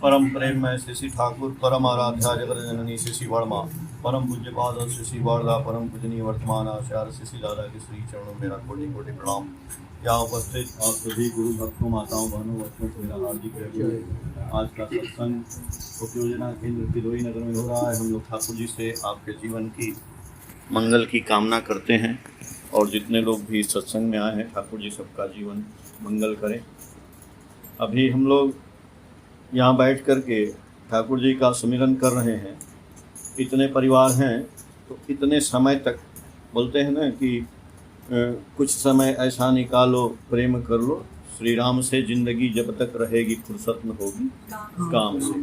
परम प्रेम में श्री ठाकुर परम आराध्या जगत जननी श्री वर्मा परम पूज्य पाद श्री वर्धा परम पूजनीय वर्तमान आचार्य श्री दादा के श्री चरणों में मेरा कोटि कोटि प्रणाम। यहाँ उपस्थित आप सभी गुरु भक्तों माताओं बहनों बच्चों को मेरा हार्दिक अभिनंदन। आज का सत्संग उपयोजना केंद्र तिलोई नगर में हो रहा है। हम लोग ठाकुर जी से आपके जीवन की मंगल की कामना करते हैं और जितने लोग भी इस सत्संग में आए हैं ठाकुर जी सबका जीवन मंगल करें। अभी हम लोग यहाँ बैठ कर के ठाकुर जी का सुमिरन कर रहे हैं। इतने परिवार हैं तो इतने समय तक बोलते हैं ना कि कुछ समय ऐसा निकालो प्रेम कर लो, श्री राम से ज़िंदगी जब तक रहेगी फुर्सत में होगी काम से।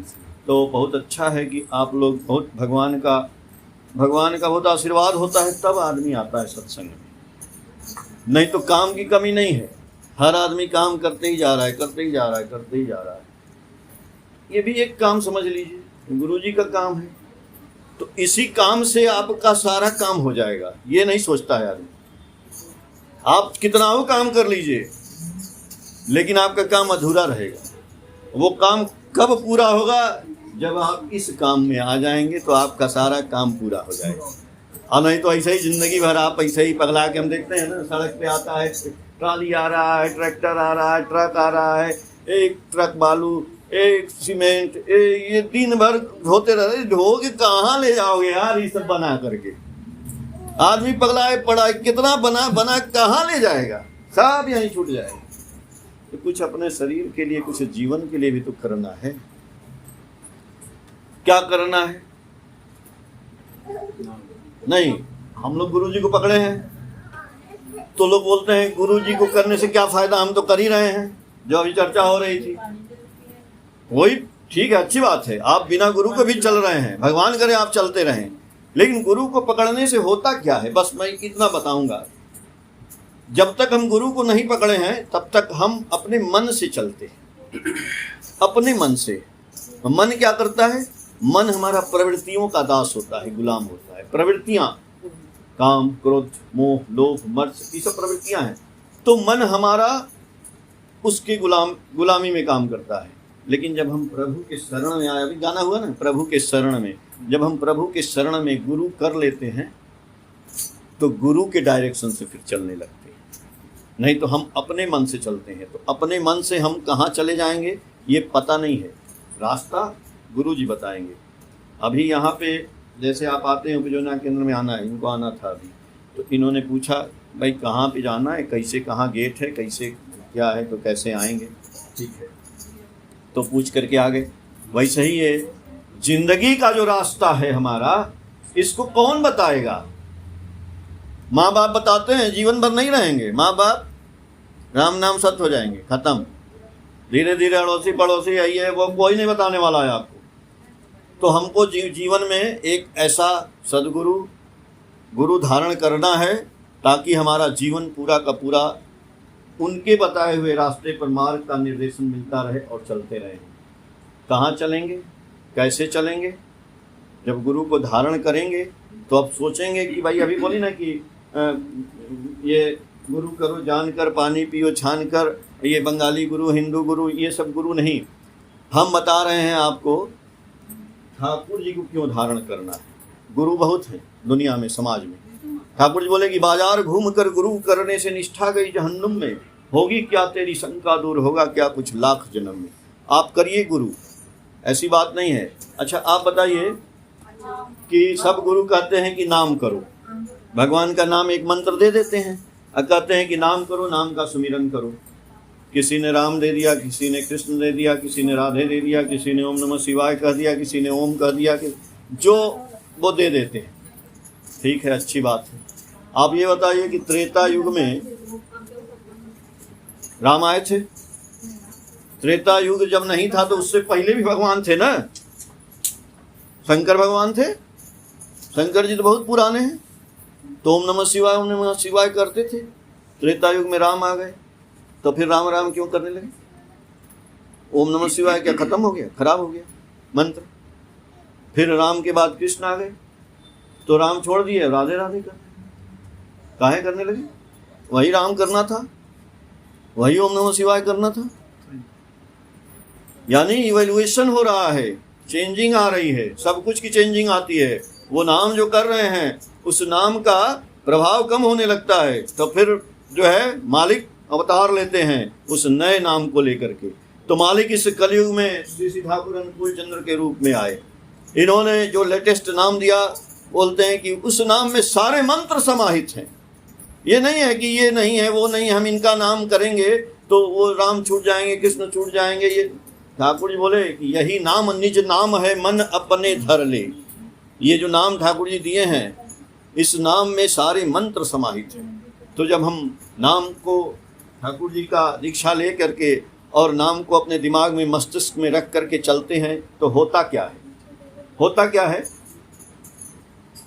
तो बहुत अच्छा है कि आप लोग बहुत भगवान का बहुत आशीर्वाद होता है तब आदमी आता है सत्संग में, नहीं तो काम की कमी नहीं है। हर आदमी काम करते ही जा रहा है। ये भी एक काम समझ लीजिए, गुरु जी का काम है तो इसी काम से आपका सारा काम हो जाएगा। ये नहीं सोचता है आदमी। आप कितना हो काम कर लीजिए लेकिन आपका काम अधूरा रहेगा। वो काम कब पूरा होगा? जब आप इस काम में आ जाएंगे तो आपका सारा काम पूरा हो जाएगा। और नहीं तो ऐसे ही जिंदगी भर आप ऐसे ही पगला के, हम देखते हैं ना सड़क पे आता है ट्राली आ रहा है, ट्रैक्टर आ रहा है, ट्रक आ रहा है, एक ट्रक बालू, एक सीमेंट, ये दिन भर ढोते रहे। ढो के कहाँ ले जाओगे यार ये सब बना करके? आदमी पगलाए पड़ा है, कितना बना कहाँ ले जाएगा? सब यहीं छूट जाएगा। तो कुछ अपने शरीर के लिए, कुछ जीवन के लिए भी तो करना है। क्या करना है? नहीं, हम लोग गुरु जी को पकड़े हैं तो लोग बोलते हैं गुरु जी को करने से क्या फायदा, हम तो कर ही रहे हैं। जो अभी चर्चा हो रही थी वही ठीक है, अच्छी बात है। आप बिना गुरु के भी चल रहे हैं, भगवान करे आप चलते रहें, लेकिन गुरु को पकड़ने से होता क्या है बस मैं इतना बताऊंगा। जब तक हम गुरु को नहीं पकड़े हैं तब तक हम अपने मन से चलते हैं। अपने मन से मन क्या करता है? मन हमारा प्रवृत्तियों का दास होता है, गुलाम होता है। प्रवृत्तियां, काम, क्रोध, मोह, लोभ, मर्ष, ये सब प्रवृत्तियां हैं। तो मन हमारा उसके गुलामी में काम करता है। लेकिन जब हम प्रभु के शरण में आए, अभी गाना हुआ ना, प्रभु के शरण में, जब हम प्रभु के शरण में गुरु कर लेते हैं तो गुरु के डायरेक्शन से फिर चलने लगते हैं। नहीं तो हम अपने मन से चलते हैं तो अपने मन से हम कहाँ चले जाएंगे ये पता नहीं है। रास्ता गुरु जी बताएंगे। अभी यहाँ पे जैसे आप आते हैं उपयोजना केंद्र में आना है, इनको आना था अभी, तो इन्होंने पूछा भाई कहाँ पे जाना है, कैसे, कहाँ गेट है, कैसे क्या है, तो कैसे आएंगे? ठीक है, तो पूछ करके आ गए। वैसे ही है जिंदगी का जो रास्ता है हमारा, इसको कौन बताएगा? माँ बाप बताते हैं, जीवन भर नहीं रहेंगे। माँ बाप राम नाम सत्य हो जाएंगे, खत्म। धीरे धीरे अड़ोसी पड़ोसी यही है, वो कोई नहीं बताने वाला है आपको। तो हमको जीवन में एक ऐसा सदगुरु गुरु धारण करना है ताकि हमारा जीवन पूरा का पूरा उनके बताए हुए रास्ते पर मार्ग का निर्देशन मिलता रहे और चलते रहे। कहाँ चलेंगे, कैसे चलेंगे? जब गुरु को धारण करेंगे तो अब सोचेंगे कि भाई अभी बोली ना कि ये गुरु करो जानकर, पानी पियो छान कर, ये बंगाली गुरु, हिंदू गुरु, ये सब गुरु नहीं। हम बता रहे हैं आपको ठाकुर जी को क्यों धारण करना है। गुरु बहुत है दुनिया में, समाज में। ठाकुर जी बोले कि बाजार घूम कर गुरु करने से निष्ठा गई जहन्नुम में, होगी क्या तेरी शंका दूर, होगा क्या कुछ लाख जन्म में। आप करिए गुरु, ऐसी बात नहीं है। अच्छा आप बताइए कि सब गुरु कहते हैं कि नाम करो, भगवान का नाम एक मंत्र दे देते हैं और कहते हैं कि नाम करो, नाम का सुमिरन करो। किसी ने राम दे दिया, किसी ने कृष्ण दे दिया, किसी ने राधे दे दिया, किसी ने ओम नमः शिवाय कह दिया, किसी ने ओम कह दिया, जो वो दे देते हैं। ठीक है, अच्छी बात है। आप ये बताइए कि त्रेता युग में राम आए थे? त्रेता युग जब नहीं था तो उससे पहले भी भगवान थे ना, शंकर भगवान थे। शंकर जी तो बहुत पुराने हैं। तो ओम नमः शिवाय करते थे। त्रेता युग में राम आ गए तो फिर राम राम क्यों करने लगे? ओम नमः शिवाय क्या खत्म हो गया, खराब हो गया मंत्र? फिर राम के बाद कृष्ण आ गए तो राम छोड़ दिए, राधे राधे करने काहे करने लगे? वही राम करना था। वही ओम नमः शिवाय करना था। यानी इवैल्यूएशन हो रहा है, चेंजिंग आ रही है, सब कुछ की चेंजिंग आती है। वो नाम जो कर रहे हैं उस नाम का प्रभाव कम होने लगता है, तो फिर जो है मालिक अवतार लेते हैं उस नए नाम को लेकर के। तो मालिक इस कलयुग में श्री श्री ठाकुर अनुकूल चंद्र के रूप में आए। इन्होंने जो लेटेस्ट नाम दिया, बोलते हैं कि उस नाम में सारे मंत्र समाहित हैं। ये नहीं है कि ये नहीं है वो नहीं, हम इनका नाम करेंगे तो वो राम छूट जाएंगे, कृष्ण छूट जाएंगे। ये ठाकुर जी बोले कि यही नाम निज नाम है, मन अपने धर ले। ये जो नाम ठाकुर जी दिए हैं, इस नाम में सारे मंत्र समाहित हैं। तो जब हम नाम को ठाकुर जी का दीक्षा ले करके और नाम को अपने दिमाग में मस्तिष्क में रख करके चलते हैं तो होता क्या है? होता क्या है?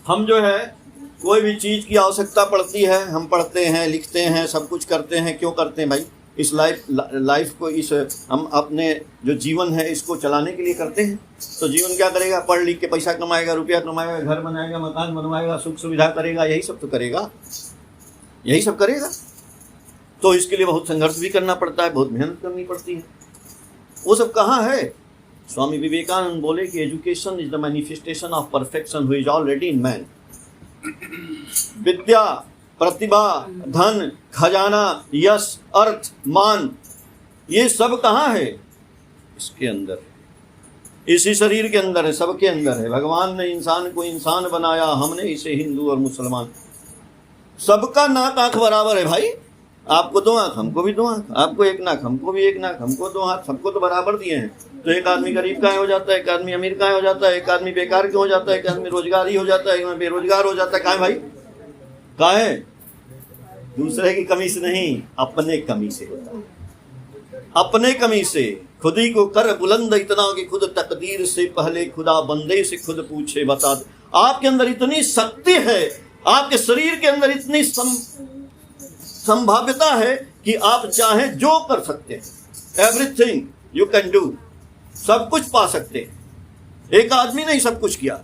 हम जो है कोई भी चीज़ की आवश्यकता पड़ती है, हम पढ़ते हैं, लिखते हैं, सब कुछ करते हैं। क्यों करते हैं भाई? इस लाइफ को, इस हम अपने जो जीवन है इसको चलाने के लिए करते हैं। तो जीवन क्या करेगा? पढ़ लिख के पैसा कमाएगा, रुपया कमाएगा, घर बनाएगा, मकान बनवाएगा, सुख सुविधा करेगा, यही सब तो करेगा, यही सब करेगा। तो इसके लिए बहुत संघर्ष भी करना पड़ता है, बहुत मेहनत करनी पड़ती है। वो सब कहाँ है? स्वामी विवेकानंद बोले कि education is the manifestation of perfection who is already in man. विद्या, प्रतिभा, धन, खजाना, यश, अर्थ, मान, ये सब कहाँ है? इसके अंदर, इसी शरीर के अंदर है, सबके अंदर है। भगवान ने इंसान को इंसान बनाया, हमने इसे हिंदू और मुसलमान, सबका नाक आंख बराबर है भाई। आपको 2 आंख, हमको भी 2 आंख, आपको 1 नाक, हमको भी 1 नाक, हमको 2 हाथ, सबको तो बराबर दिए हैं। तो एक आदमी गरीब का हो जाता है, एक आदमी अमीर का हो जाता है, एक आदमी बेकार क्यों हो जाता है, एक आदमी रोजगारी हो जाता है, एक आदमी बेरोजगार हो जाता है। कहाँ भाई? कहाँ है? दूसरे की कमी से नहीं, अपने कमी से होता है। अपने कमी से खुद ही को कर बुलंद इतना कि खुद तकदीर से पहले खुदा बंदे से खुद पूछे बता दे। आपके अंदर इतनी शक्ति है, आपके शरीर के अंदर इतनी संभाव्यता है कि आप चाहें जो कर सकते हैं। एवरीथिंग यू कैन डू, सब कुछ पा सकते हैं। एक आदमी ने सब कुछ किया।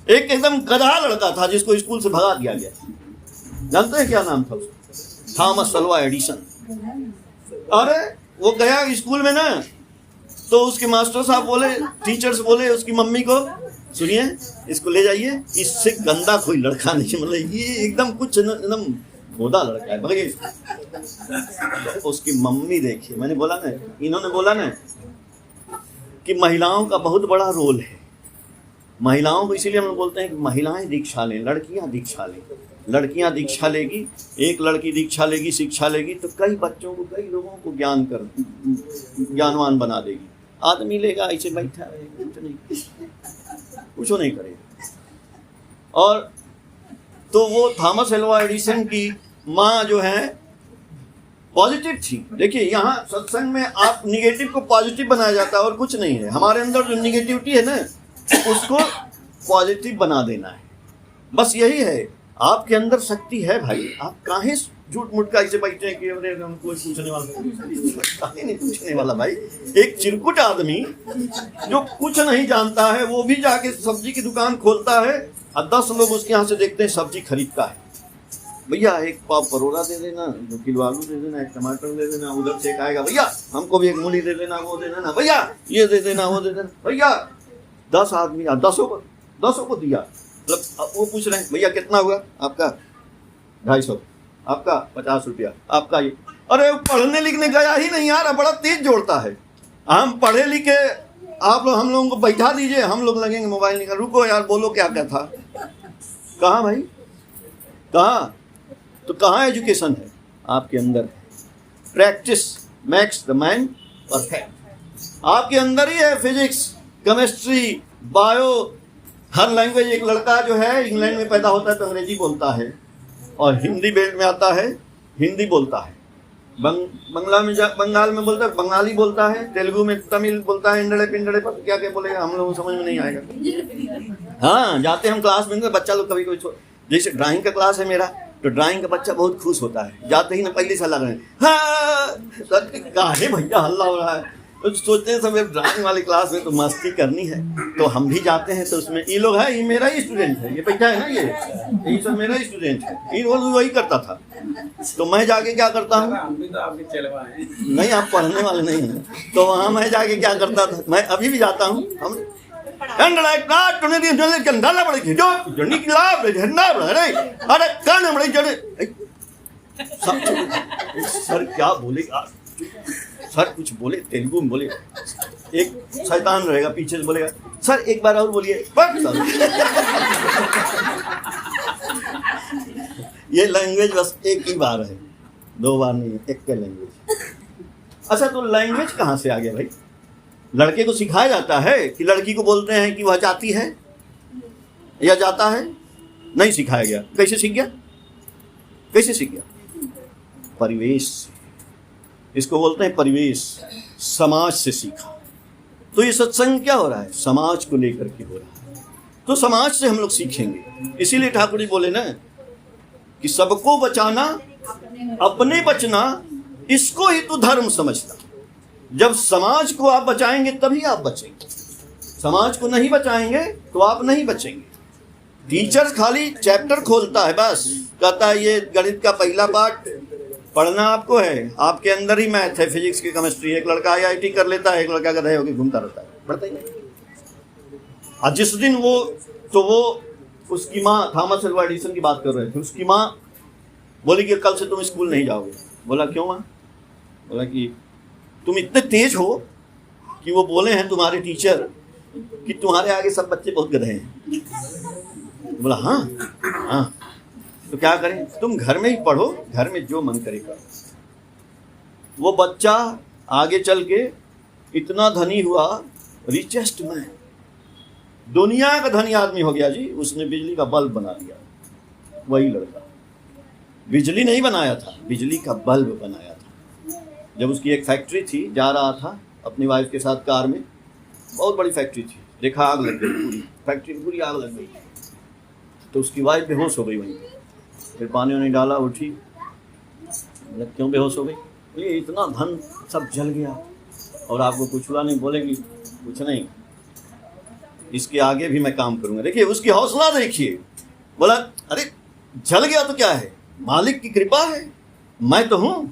एक एकदम गधा लड़का था जिसको स्कूल से भगा दिया गया। जानते हैं क्या नाम था उसका? Thomas Alva Edison. अरे वो गया स्कूल में ना, तो उसके मास्टर साहब बोले, टीचर्स बोले उसकी मम्मी को, सुनिए इसको ले जाइए, इससे गंदा कोई लड़का नहीं, मतलब ये एकदम कुछ एकदम गोदा लड़का है, भगे। उसकी मम्मी देखिए, मैंने बोला ना, इन्होंने बोला ना कि महिलाओं का बहुत बड़ा रोल है। महिलाओं को इसीलिए हम बोलते हैं कि महिलाएं दीक्षा लें, लड़कियां दीक्षा लें। लड़कियां दीक्षा लेगी, एक लड़की दीक्षा लेगी, शिक्षा लेगी तो कई बच्चों को, कई लोगों को ज्ञानवान बना देगी। आदमी लेगा ऐसे बैठा है, कुछ नहीं करेगा। और तो वो थॉमस अल्वा एडिसन की माँ जो है पॉजिटिव थी। देखिए यहाँ सत्संग में आप निगेटिव को पॉजिटिव बनाया जाता है और कुछ नहीं है। हमारे अंदर जो निगेटिविटी है ना, उसको पॉजिटिव बना देना है, बस यही है। आपके अंदर शक्ति है भाई, आप काहे झूठ मूठ का ऐसे बैठे हैं कि अरे हम कोई पूछने वाला नहीं, पूछने वाला भाई। एक चिरकुट आदमी जो कुछ नहीं जानता है वो भी जाके सब्जी की दुकान खोलता है और 10 लोग उसके यहाँ से देखते हैं सब्जी खरीदता है। भैया 1 पाव परोरा दे देना, 2 किलो आलू दे देना, 1 टमाटर दे देना। उधर से एक आएगा, भैया हमको भी 1 मूली दे देना, वो दे देना, भैया ये दे देना, वो दे देना। भैया 10 आदमी, 10 को दिया। मतलब वो पूछ रहे हैं भैया कितना हुआ आपका? 250, आपका 50 रुपया, आपका ये। अरे पढ़ने लिखने गया ही नहीं यार, बड़ा तेज जोड़ता है। हम पढ़े लिखे, आप लोग हम लोगों को बैठा दीजिए, हम लोग लगेंगे मोबाइल निकाल। रुको यार, बोलो क्या क्या था? कहाँ भाई, कहाँ? तो कहाँ एजुकेशन है? आपके अंदर। Practice makes the man perfect. आपके अंदर ही है। फिजिक्स, केमिस्ट्री, बायो, हर लैंग्वेज। एक लड़का जो है इंग्लैंड में पैदा होता है तो अंग्रेजी बोलता है, और हिंदी बेल्ट में आता है हिंदी बोलता है, बंगाल में बोलता है बंगाली बोलता है, तेलुगु में तमिल बोलता है, इंडड़े पिंडड़े पर क्या क्या बोलेगा हम लोगों को समझ में नहीं आएगा। हाँ, जाते हम क्लास में, बच्चा लोग कभी कभी, जैसे ड्राइंग का क्लास है मेरा, तो ड्राइंग का बच्चा बहुत खुश होता है। जाते ही ना पहली साल लग रहे हैं, हाँ काहे भैया हल्ला हो रहा है। तो सोचते हैं सब ड्राइंग वाली क्लास में तो मस्ती करनी है, तो हम भी जाते हैं। तो उसमें ये लोग है, ये मेरा ही स्टूडेंट है, ये बैठा है ना, ये सब मेरा ही स्टूडेंट है। ये रोज वही करता था। तो मैं जाके क्या करता हूँ? हम भी तो आपके चलवा हैं। नहीं, आप पढ़ने वाले नहीं हैं। तो वहाँ मैं जाके क्या करता था, मैं अभी भी जाता हूँ। हम सर क्या बोले, सर कुछ बोले, तेलुगु में बोले। एक शैतान रहेगा पीछे से बोलेगा, सर एक बार और बोलिए। ये लैंग्वेज बस एक ही बार है, 2 बार नहीं है, एक का लैंग्वेज। अच्छा, तो लैंग्वेज कहाँ से आ गया भाई? लड़के को सिखाया जाता है कि लड़की को बोलते हैं कि वह जाती है या जाता है? नहीं सिखाया गया। कैसे सीख गया? कैसे सीख गया? परिवेश से। इसको बोलते हैं परिवेश, समाज से सीखा। तो ये सत्संग क्या हो रहा है? समाज को लेकर के हो रहा है। तो समाज से हम लोग सीखेंगे। इसीलिए ठाकुर जी बोले ना कि सबको बचाना, अपने बचना, इसको ही तो धर्म समझता। जब समाज को आप बचाएंगे तभी आप बचेंगे, समाज को नहीं बचाएंगे तो आप नहीं बचेंगे। टीचर खाली चैप्टर खोलता है, बस कहता है ये गणित का पहला पाठ पढ़ना आपको है, आपके अंदर ही मैथ है, फिजिक्स की, केमिस्ट्री। एक लड़का IIT कर लेता है, एक लड़का गधे होकर घूमता रहता है, पढ़ता ही नहीं। और जिस दिन वो उसकी माँ, थॉमस एल्वा एडिसन की बात कर रहे थे, उसकी माँ बोली कि कल से तुम स्कूल नहीं जाओगे। बोला क्यों माँ? बोला कि तुम इतने तेज हो कि वो बोले हैं तुम्हारे टीचर कि तुम्हारे आगे सब बच्चे बहुत गधे हैं। बोला हाँ हाँ, तो क्या करें? तुम घर में ही पढ़ो, घर में जो मन करे करो। वो बच्चा आगे चल के इतना धनी हुआ, रिचेस्ट मैन, दुनिया का धनी आदमी हो गया जी। उसने बिजली का बल्ब बना दिया। वही लड़का बिजली नहीं बनाया था, बिजली का बल्ब बनाया था। जब उसकी एक फैक्ट्री थी, जा रहा था अपनी वाइफ के साथ कार में, बहुत बड़ी फैक्ट्री थी, देखा आग लग गई, पूरी फैक्ट्री पूरी आग लग गई। तो उसकी वाइफ बेहोश हो गई वहीं। फिर पानी वानी डाला, उठी। क्यों बेहोश हो गई? ये इतना धन सब जल गया और आपको कुछ हुआ नहीं। बोलेगी कुछ नहीं, इसके आगे भी मैं काम करूंगा। देखिए उसकी हौसला देखिए। बोला अरे जल गया तो क्या है, मालिक की कृपा है, मैं तो हूं,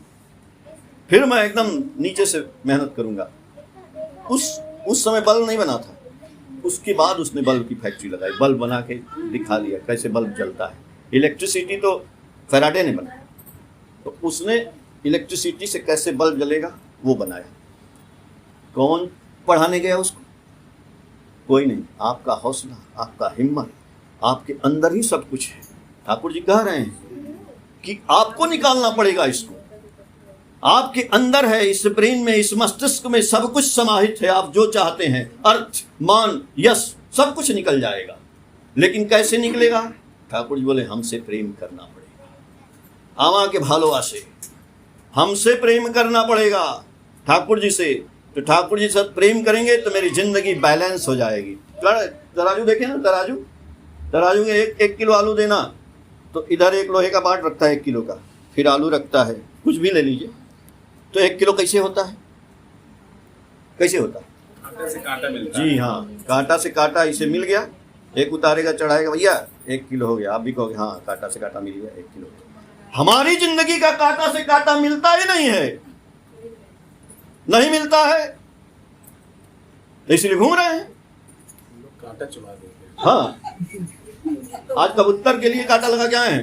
फिर मैं एकदम नीचे से मेहनत करूंगा। उस समय बल्ब नहीं बना था, उसके बाद उसने बल्ब की फैक्ट्री लगाई, बल्ब बना के दिखा दिया कैसे बल्ब जलता है। इलेक्ट्रिसिटी तो फैराडे ने बनाया, तो उसने इलेक्ट्रिसिटी से कैसे बल्ब जलेगा वो बनाया। कौन पढ़ाने गया उसको? कोई नहीं। आपका हौसला, आपका हिम्मत, आपके अंदर ही सब कुछ है। ठाकुर जी कह रहे हैं कि आपको निकालना पड़ेगा इसको। आपके अंदर है, इस ब्रेन में, इस मस्तिष्क में सब कुछ समाहित है। आप जो चाहते हैं, अर्थ, मान, यश, सब कुछ निकल जाएगा। लेकिन कैसे निकलेगा? ठाकुर जी बोले हमसे प्रेम करना पड़ेगा। आमा के भालोवा से हमसे प्रेम करना पड़ेगा, ठाकुर जी से। तो ठाकुर जी से प्रेम करेंगे तो मेरी जिंदगी बैलेंस हो जाएगी। तराजू देखे ना, तराजू में 1 किलो आलू देना, तो इधर एक लोहे का बाट रखता है 1 किलो का, फिर आलू रखता है, कुछ भी ले लीजिए, तो 1 किलो कैसे होता है? कैसे होता है? कांटे से कांटा मिलता है। जी हाँ, कांटा से कांटा इसे मिल गया, एक उतारेगा चढ़ाएगा, भैया 1 किलो हो गया। आप भी कहोगे हाँ कांटा से कांटा मिल गया, 1 किलो। हमारी जिंदगी का कांटा से कांटा मिलता ही नहीं है, नहीं मिलता है, इसलिए घूम रहे हैं। कांटा चुरा देते हैं। हाँ, आज कबूतर के लिए कांटा लगा क्या है?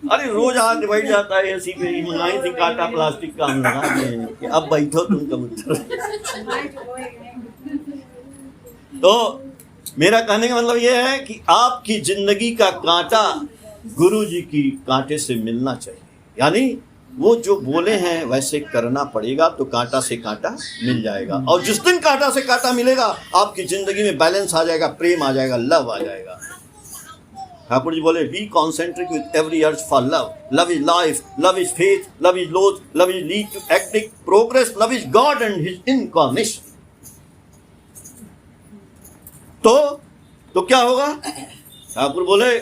अरे रोज हाथ बैठ जाता है ऐसी पे, मंगाई थी कांटा प्लास्टिक का, हम लगा दिए कि अब बैठो तुम कबूतर। तो मेरा कहने का मतलब ये है कि आपकी जिंदगी का कांटा गुरु जी की कांटे से मिलना चाहिए। यानी वो जो बोले हैं वैसे करना पड़ेगा, तो कांटा से कांटा मिल जाएगा। और जिस दिन कांटा से कांटा मिलेगा, आपकी जिंदगी में बैलेंस आ जाएगा, प्रेम आ जाएगा, लव आ जाएगा। ठाकुर जी बोले be concentric with every urge for love. Love is life, love is faith, love is loath, love is lead to active progress, love is God and his incarnation. तो क्या होगा? ठाकुर बोले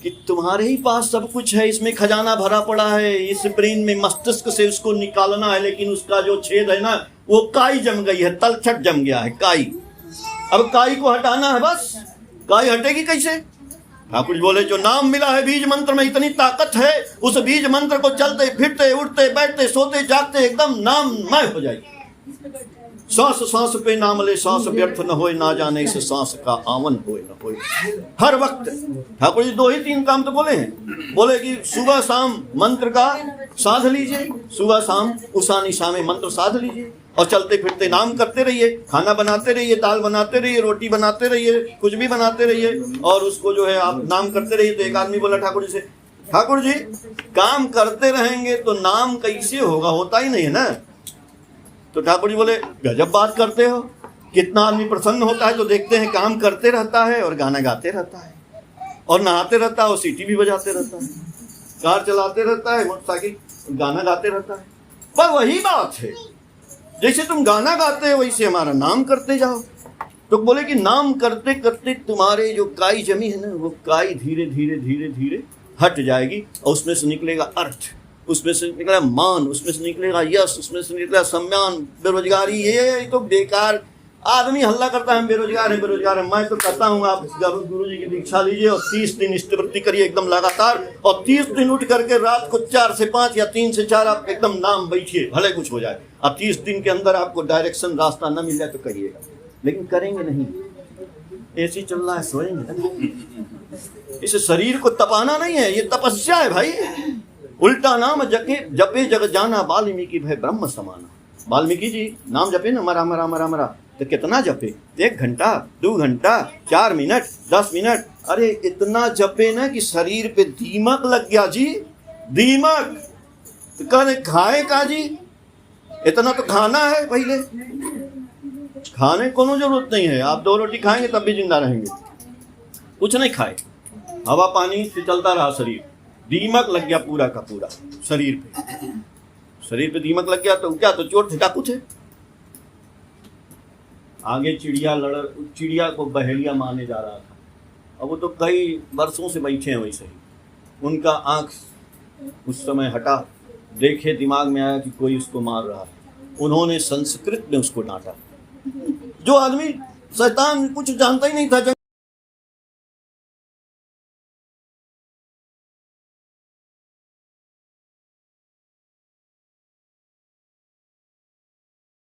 कि तुम्हारे ही पास सब कुछ है, इसमें खजाना भरा पड़ा है, इस ब्रेन में, मस्तिष्क से उसको निकालना है। लेकिन उसका जो छेद है ना, वो काई जम गई है, तलछट जम गया है काई। अब काई को हटाना है, बस। काई हटेगी कैसे? ठाकुर जी बोले जो नाम मिला है बीज मंत्र में इतनी ताकत है, उस बीज मंत्र को चलते फिरते उठते बैठते सोते जागते एकदम नाममय हो जाएगी। सांस सांस पे नाम ले, सांस व्यर्थ न होए, ना जाने इस सांस का आवन होए न होए। हर वक्त ठाकुर जी 2 ही 3 काम तो बोले हैं। बोले कि सुबह शाम मंत्र का साध लीजिए, सुबह शाम उषा निशा में मंत्र साध लीजिए और चलते फिरते नाम करते रहिए, खाना बनाते रहिए, दाल बनाते रहिए, रोटी बनाते रहिए, कुछ भी बनाते रहिए और उसको जो है आप नाम करते रहिए। तो एक आदमी बोला ठाकुर जी से, ठाकुर जी काम करते रहेंगे तो नाम कैसे होगा, होता ही नहीं है ना। तो ठाकुर जी बोले गजब बात करते हो, कितना आदमी प्रसन्न होता है तो देखते हैं काम करते रहता है और गाना गाते रहता है और नहाते रहता है और सीटी भी बजाते रहता है, कार चलाते रहता है, मोटरसाइकिल गाना गाते रहता है। पर वही बात है, जैसे तुम गाना गाते हो वैसे हमारा नाम करते जाओ। तो बोले कि नाम करते करते तुम्हारे जो काई जमी है ना, वो काई धीरे धीरे धीरे धीरे हट जाएगी और उसमें से निकलेगा अर्थ, उसमें से निकलेगा मान, उसमें से निकलेगा यश, उसमें से निकलेगा सम्मान। बेरोजगारी ये तो बेकार आदमी हल्ला करता है बेरोजगार है बेरोजगार है। मैं तो कहता हूँ आप गुरु जी की दीक्षा लीजिए और 30 दिन स्थिरवृत्ति करिए एकदम लगातार, और 30 दिन उठ करके रात को 4 से 5 या 3 से 4 आप एकदम नाम बैठिए, भले कुछ हो जाए। अब 30 दिन के अंदर आपको डायरेक्शन रास्ता न मिल जाए तो करिएगा, लेकिन करेंगे नहीं, ऐसे चल रहा है, सोएंगे। इस शरीर को तपाना नहीं है, ये तपस्या है भाई। उल्टा नाम जपे जग जाना, वाल्मीकि भय ब्रह्म समाना। वाल्मीकि जी नाम जपे ना, मरा मरा मरा मरा, तो कितना जपे? 1 घंटा, 2 घंटा, 4 मिनट, 10 मिनट, अरे इतना जपे ना कि शरीर पे दीमक लग गया जी, दीमक। तो कहने खाए का जी, इतना तो खाना है पहले, खाने को कोनो जरूरत नहीं है। आप 2 रोटी खाएंगे तब भी जिंदा रहेंगे, कुछ नहीं खाए, हवा पानी से चलता रहा शरीर, दीमक लग गया पूरा का पूरा शरीर पे। शरीर पे दीमक लग गया तो क्या, तो चोट ठिका कुछ है। आगे चिड़िया को बहेलिया मारने जा रहा था, अब वो तो कई वर्षों से बैठे हैं वैसे ही। उनका आंख उस समय हटा, देखे दिमाग में आया कि कोई उसको मार रहा है, उन्होंने संस्कृत में उसको डांटा। जो आदमी शैतान कुछ जानता ही नहीं था,